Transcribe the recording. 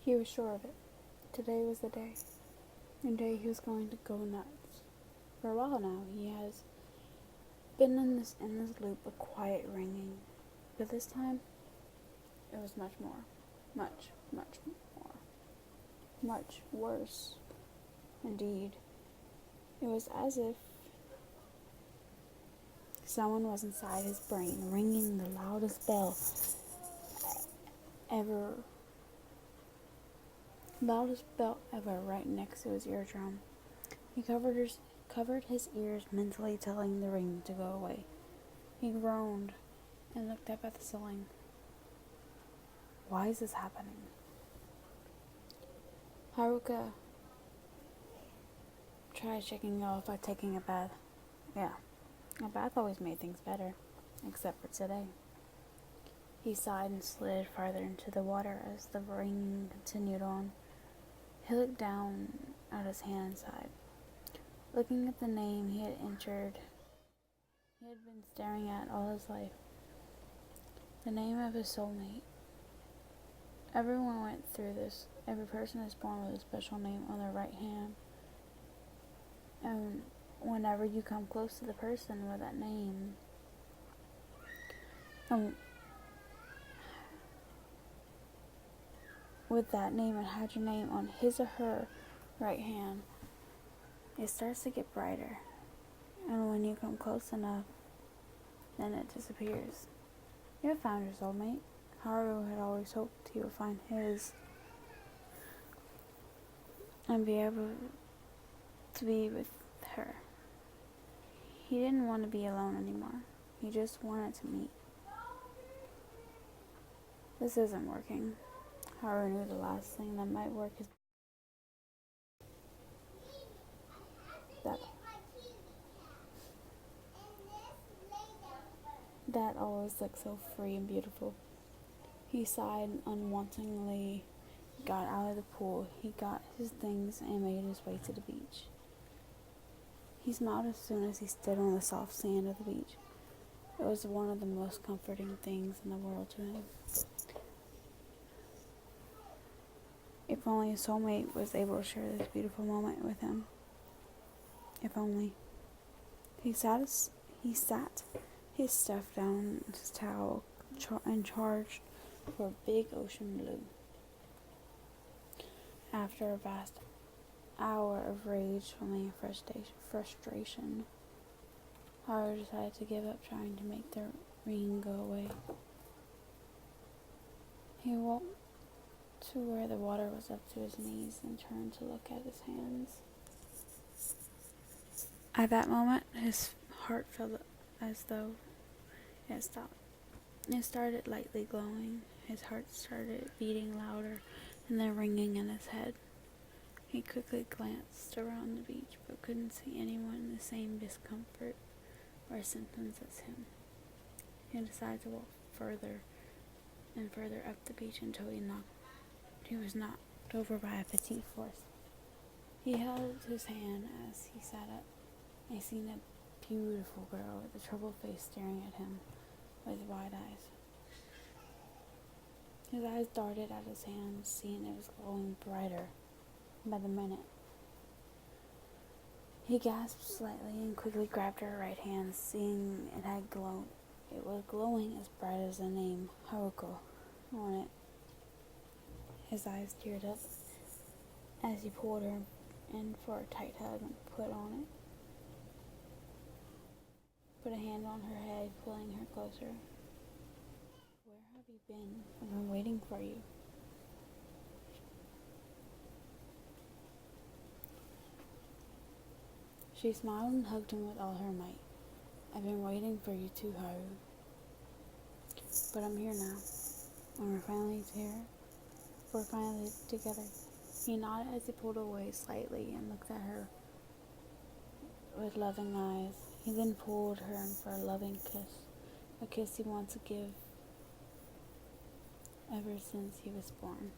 He was sure of it. Today was the day. The day he was going to go nuts. For a while now, he has been in this endless loop of quiet ringing. But this time, it was much more. Much, much more. Much worse. Indeed. It was as if someone was inside his brain, ringing the loudest bell ever. Loudest bell ever right next to his eardrum. He covered his ears, mentally telling the ring to go away. He groaned and looked up at the ceiling. Why is this happening? Haruka tried shaking it off by taking a bath. Yeah, a bath always made things better, except for today. He sighed and slid farther into the water as the ringing continued on. He looked down at his hand and sighed. Looking at the name he had entered, he had been staring at all his life. The name of his soulmate. Everyone went through this. Every person is born with a special name on their right hand. And whenever you come close to the person with that name, and had your name on his or her right hand, it starts to get brighter. And when you come close enough, then it disappears. You have found your soulmate. Haru had always hoped he would find his and be able to be with her. He didn't want to be alone anymore. He just wanted to meet. This isn't working. Haru knew the last thing that might work is that always looked so free and beautiful. He sighed unwantingly, got out of the pool. He got his things and made his way to the beach. He smiled as soon as he stood on the soft sand of the beach. It was one of the most comforting things in the world to him. If only his soulmate was able to share this beautiful moment with him. If only. He sat his stuff down his towel and charged for big ocean blue. After a vast hour of rage, feeling frustration, Haru decided to give up trying to make the ring go away. He walked to where the water was up to his knees and turned to look at his hands. At that moment, his heart felt as though it stopped. It started lightly glowing. His heart started beating louder and then ringing in his head. He quickly glanced around the beach but couldn't see anyone in the same discomfort or symptoms as him. He decided to walk further and further up the beach until he was knocked over by a petite force. He held his hand as he sat up. I seen a beautiful girl with a troubled face staring at him with wide eyes. His eyes darted at his hand, seeing it was glowing brighter by the minute. He gasped slightly and quickly grabbed her right hand, seeing it had glowed. It was glowing as bright as the name Haruka on it. His eyes teared up as he pulled her in for a tight hug and put a hand on her head, pulling her closer. Where have you been? I've been waiting for you. She smiled and hugged him with all her might. I've been waiting for you too, Haru. But I'm here now, and we're finally together. He nodded as he pulled away slightly and looked at her with loving eyes. He then pulled her in for a loving kiss, a kiss he wanted to give ever since he was born.